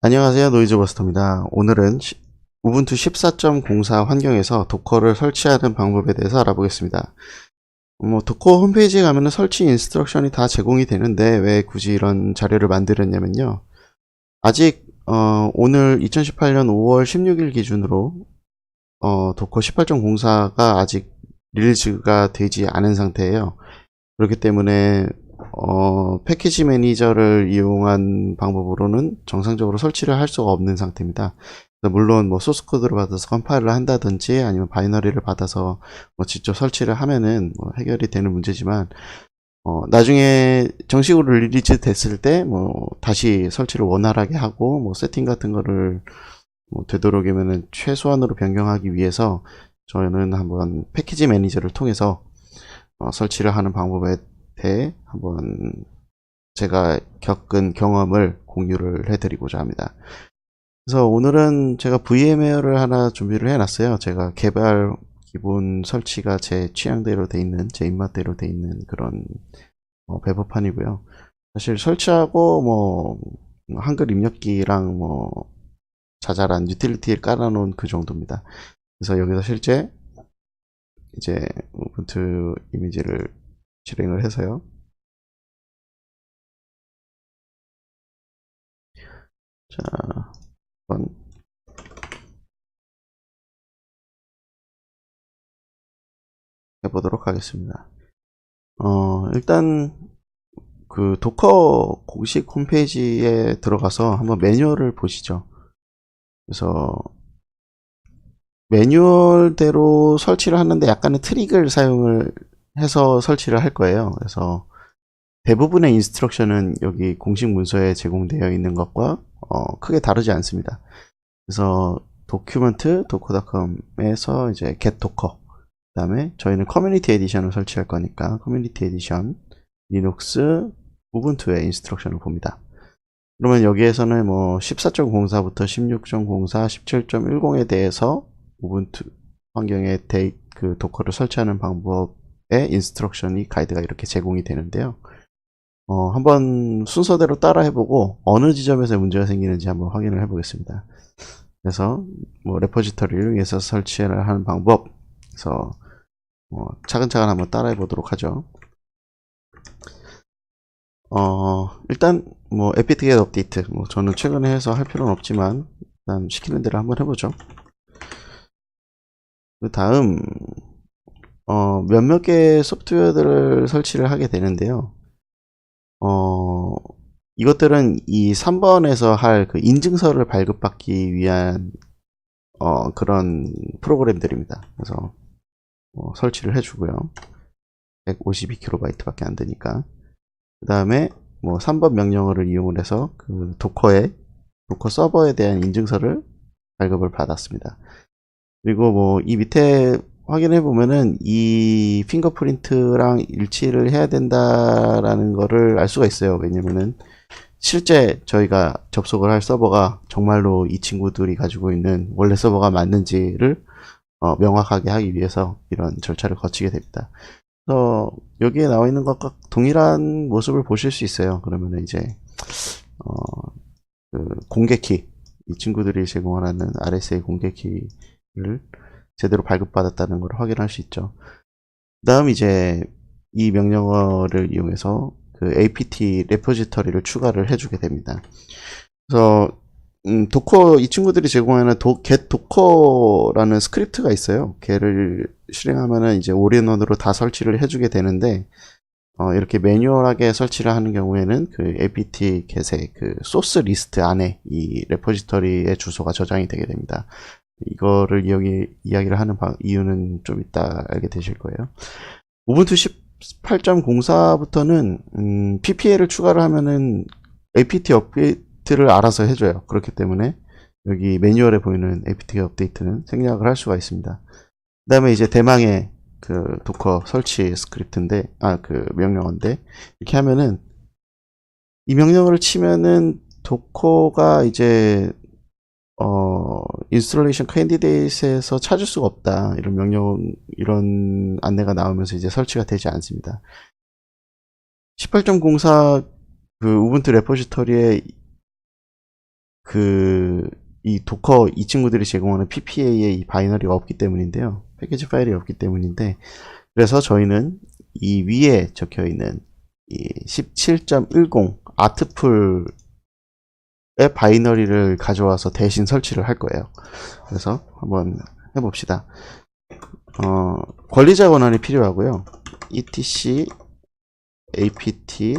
안녕하세요. 노이즈버스터입니다. 오늘은 우분투 14.04 환경에서 도커를 설치하는 방법에 대해서 알아보겠습니다. 도커 홈페이지에 가면은 설치 인스트럭션이 다 제공이 되는데 왜 굳이 이런 자료를 만들었냐면요. 아직 오늘 2018년 5월 16일 기준으로 도커 18.04가 아직 릴리즈가 되지 않은 상태예요. 그렇기 때문에 패키지 매니저를 이용한 방법으로는 정상적으로 설치를 할 수가 없는 상태입니다. 물론 뭐 소스 코드를 받아서 컴파일을 한다든지 아니면 바이너리를 받아서 뭐 직접 설치를 하면은 뭐 해결이 되는 문제지만 나중에 정식으로 릴리즈 됐을 때 뭐 다시 설치를 원활하게 하고 뭐 세팅 같은 거를 뭐 되도록이면은 최소한으로 변경하기 위해서 저는 한번 패키지 매니저를 통해서 설치를 하는 방법에 대해 한번 제가 겪은 경험을 공유를 해드리고자 합니다. 그래서 오늘은 제가 VMware를 하나 준비를 해놨어요. 제가 개발 기본 설치가 제 취향대로 돼 있는, 제 입맛대로 돼 있는 그런 배포판이고요. 사실 설치하고 뭐 한글 입력기랑 뭐 자잘한 유틸리티를 깔아놓은 그 정도입니다. 그래서 여기서 실제 이제 우분투 이미지를 실행을 해서요. 자, 한번 해보도록 하겠습니다. 일단 그 도커 공식 홈페이지에 들어가서 한번 매뉴얼을 보시죠. 그래서 매뉴얼대로 설치를 하는데 약간의 트릭을 사용을 해서 설치를 할 거예요. 그래서 대부분의 인스트럭션은 여기 공식 문서에 제공되어 있는 것과 크게 다르지 않습니다. 그래서 도큐먼트 도커닷컴에서 이제 get docker, 그 다음에 저희는 커뮤니티 에디션을 설치할 거니까 커뮤니티 에디션 리눅스 우분투의 인스트럭션을 봅니다. 그러면 여기에서는 뭐 14.04부터 16.04, 17.10에 대해서 우분투 환경에 그 도커를 설치하는 방법의 인스트럭션이 가이드가 이렇게 제공이 되는데요. 한번 순서대로 따라 해보고 어느 지점에서 문제가 생기는지 한번 확인을 해보겠습니다. 그래서 뭐 레포지터리를 위해서 설치를 하는 방법, 그래서 차근차근 한번 따라해 보도록 하죠. 일단 뭐 apt-get 업데이트, 뭐 저는 최근에 해서 할 필요는 없지만 일단 시키는 대로 한번 해보죠. 그 다음 몇몇 개의 소프트웨어들을 설치를 하게 되는데요. 이것들은 이 3번에서 할 그 인증서를 발급받기 위한 그런 프로그램들입니다. 그래서 설치를 해주고요. 152KB 밖에 안 되니까. 그 다음에 뭐 3번 명령어를 이용을 해서 그 도커 서버에 대한 인증서를 발급을 받았습니다. 그리고 뭐 이 밑에 확인해 보면은 이 핑거프린트랑 일치를 해야 된다라는 거를 알 수가 있어요. 왜냐면은 실제 저희가 접속을 할 서버가 정말로 이 친구들이 가지고 있는 원래 서버가 맞는지를 명확하게 하기 위해서 이런 절차를 거치게 됩니다. 그래서 여기에 나와 있는 것과 동일한 모습을 보실 수 있어요. 그러면 이제 어, 그 공개키, 이 친구들이 제공하는 RSA 공개키를 제대로 발급받았다는 걸 확인할 수 있죠. 그 다음 이제 이 명령어를 이용해서 그 apt 레포지터리를 추가를 해주게 됩니다. 그래서 도커, 이 친구들이 제공하는 get docker라는 스크립트가 있어요. 걔를 실행하면은 이제 올인원으로 다 설치를 해주게 되는데 이렇게 매뉴얼하게 설치를 하는 경우에는 그 apt get의 그 소스 리스트 안에 이 레포지터리의 주소가 저장이 되게 됩니다. 이거를 이야기를 하는 이유는 좀 이따 알게 되실 거예요. 우분투 18.04부터는 PPA를 추가를 하면은 apt 업데이트를 알아서 해줘요. 그렇기 때문에 여기 매뉴얼에 보이는 apt 업데이트는 생략을 할 수가 있습니다. 그 다음에 이제 대망의 그 도커 설치 스크립트인데, 그 명령어인데, 이렇게 하면은 이 명령어를 치면은 도커가 이제 인스톨레이션 캔디데이트에서 찾을 수가 없다, 이런 이런 안내가 나오면서 이제 설치가 되지 않습니다. 18.04 그 우분투 레포지터리에 이 도커 이 친구들이 제공하는 PPA의 이 바이너리가 없기 때문인데요. 패키지 파일이 없기 때문인데, 그래서 저희는 이 위에 적혀 있는 이 17.10 아트풀의 바이너리를 가져와서 대신 설치를 할 거예요. 그래서 한번 해봅시다. 관리자 권한이 필요하고요. etc apt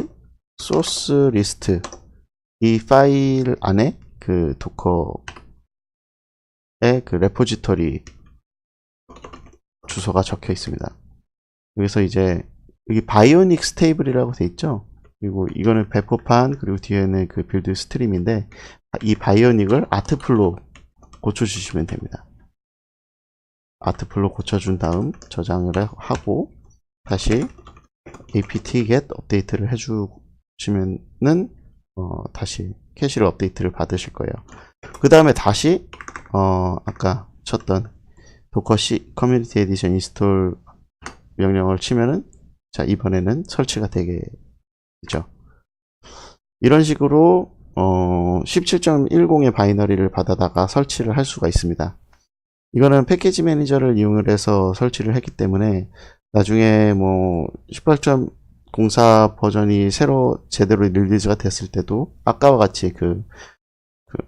source list, 이 파일 안에 그 도커의 그 레포지터리 주소가 적혀 있습니다. 여기서 이제 여기 바이오닉 스테이블이라고 돼 있죠. 그리고 이거는 배포판, 그리고 뒤에는 그 빌드 스트림인데, 이 바이오닉을 아트풀로 고쳐주시면 됩니다. 아트풀로 고쳐준 다음 저장을 하고 다시 apt get 업데이트를 해주시면은 다시 캐시를 업데이트를 받으실 거예요. 그 다음에 다시 아까 쳤던 도커 C 커뮤니티 에디션 인스톨 명령을 치면은, 자, 이번에는 설치가 되게 되죠. 이런 식으로 17.10의 바이너리를 받아다가 설치를 할 수가 있습니다. 이거는 패키지 매니저를 이용을 해서 설치를 했기 때문에 나중에 뭐 18.04 버전이 새로 제대로 릴리즈가 됐을 때도 아까와 같이 그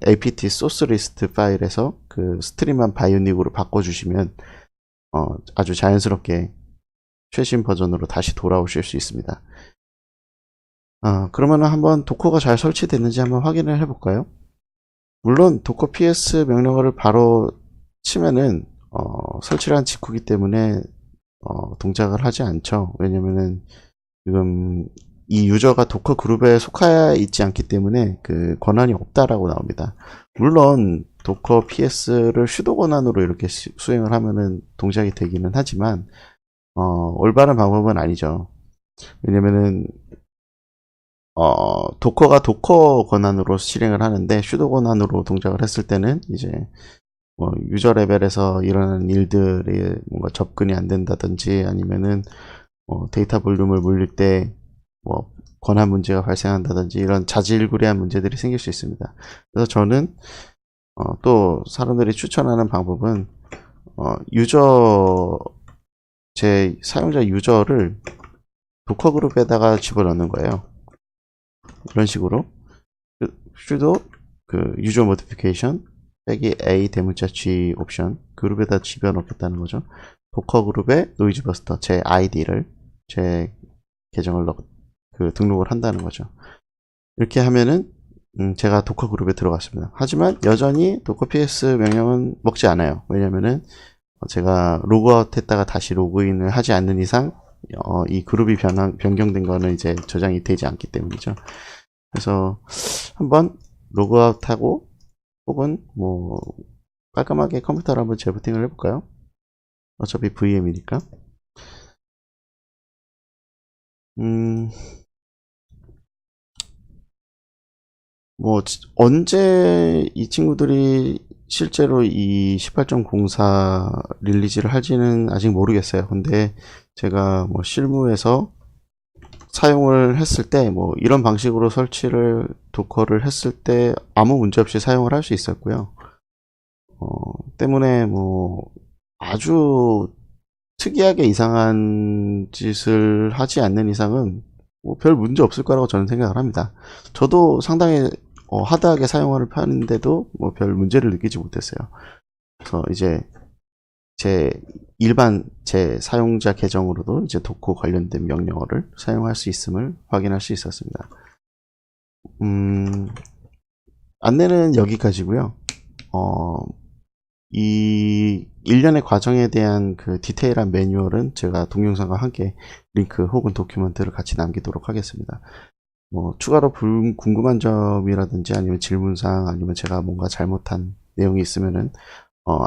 apt source list 파일에서 그 스트림한 바이오닉으로 바꿔주시면 아주 자연스럽게 최신 버전으로 다시 돌아오실 수 있습니다. 그러면 한번 도커가 잘 설치됐는지 한번 확인을 해볼까요? 물론 도커 ps 명령어를 바로 치면은 설치를 한 직후기 때문에 동작을 하지 않죠. 왜냐면은 지금 이 유저가 도커 그룹에 속하여 있지 않기 때문에 그 권한이 없다라고 나옵니다. 물론 도커 ps를 슈도 권한으로 이렇게 수행을 하면은 동작이 되기는 하지만 올바른 방법은 아니죠. 왜냐면은 도커가 도커 권한으로 실행을 하는데 슈도 권한으로 동작을 했을 때는 이제 유저 레벨에서 일어나는 일들이 뭔가 접근이 안 된다든지, 아니면은 데이터 볼륨을 물릴 때 권한 문제가 발생한다든지, 이런 자질구레한 문제들이 생길 수 있습니다. 그래서 저는 또 사람들이 추천하는 방법은 제 사용자 유저를 도커 그룹에다가 집어넣는 거예요. 이런 식으로 sudo user modification 빼기 a 대문자 g 옵션, 그룹에다 집어넣겠다는 거죠. 도커 그룹에 노이즈 버스터 제 아이디를, 제 계정을 등록을 한다는 거죠. 이렇게 하면은 제가 도커 그룹에 들어갔습니다. 하지만 여전히 도커 ps 명령은 먹지 않아요. 왜냐면은 제가 로그아웃 했다가 다시 로그인을 하지 않는 이상 이 그룹이 변경된 거는 이제 저장이 되지 않기 때문이죠. 그래서 한번 로그아웃하고 혹은 뭐 깔끔하게 컴퓨터를 한번 재부팅을 해볼까요? 어차피 VM이니까. 뭐 언제 이 친구들이 실제로 이 18.04 릴리즈를 할지는 아직 모르겠어요. 근데 제가 뭐 실무에서 사용을 했을 때 뭐 이런 방식으로 설치를 도커를 했을 때 아무 문제 없이 사용을 할 수 있었고요. 때문에 뭐 아주 특이하게 이상한 짓을 하지 않는 이상은 뭐 별 문제 없을 거라고 저는 생각을 합니다. 저도 상당히 하드하게 사용을 하는데도 뭐 별 문제를 느끼지 못했어요. 그래서 이제 제 사용자 계정으로도 이제 도커 관련된 명령어를 사용할 수 있음을 확인할 수 있었습니다. 안내는 여기까지고요. 이 일련의 과정에 대한 그 디테일한 매뉴얼은 제가 동영상과 함께 링크 혹은 도큐먼트를 같이 남기도록 하겠습니다. 뭐 추가로 궁금한 점이라든지 아니면 질문사항, 아니면 제가 뭔가 잘못한 내용이 있으면은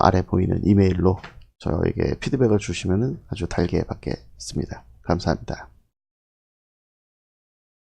아래 보이는 이메일로 저에게 피드백을 주시면은 아주 달게 받겠습니다. 감사합니다.